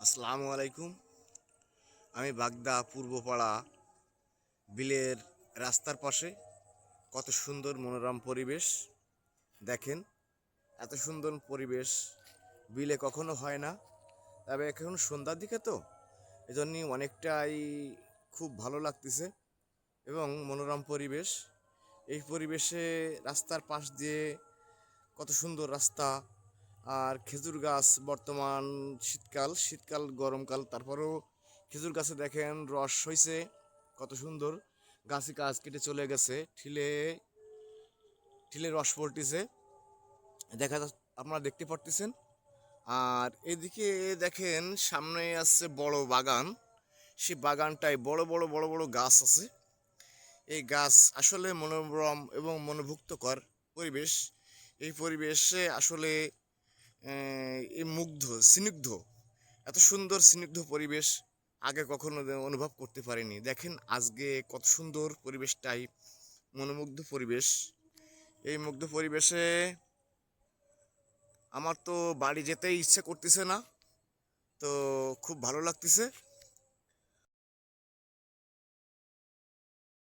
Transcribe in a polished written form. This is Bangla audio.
আসসালামু আলাইকুম। আমি বাগদা পূর্বপাড়া বিলের রাস্তার পাশে। কত সুন্দর মনোরম পরিবেশ দেখেন। এত সুন্দর পরিবেশ বিলে কখনো হয় না। তবে এখন সন্ধ্যার দিকে তো এজন্যই অনেকটাই খুব ভালো লাগতেছে এবং মনোরম পরিবেশ। এই পরিবেশে রাস্তার পাশ দিয়ে কত সুন্দর রাস্তা আর খেজুর গাছ। বর্তমান শীতকাল গরমকাল, তারপরেও খেজুর গাছে দেখেন রস হইছে কত সুন্দর। গাছে গাছ কেটে চলে গেছে, ঠিলে ঠিলে রস পড়তেছে আপনারা দেখতে পারতেছেন। আর এদিকে দেখেন সামনে আছে বড় বাগান। সেই বাগানটায় বড় বড় গাছ আছে। এই গাছ আসলে মনোরম এবং মনোভুক্তকর পরিবেশ। এই পরিবেশে আসলে এই স্নিগ্ধ, এত সুন্দর স্নিগ্ধ পরিবেশ আগে কখনো অনুভব করতে পারিনি। দেখেন আজকে কত সুন্দর পরিবেশটাই, মনোমুগ্ধ পরিবেশ। এই মুগ্ধ পরিবেশে আমার তো বাড়ি যেতেই ইচ্ছে করতেছে না, তো খুব ভালো লাগতেছে।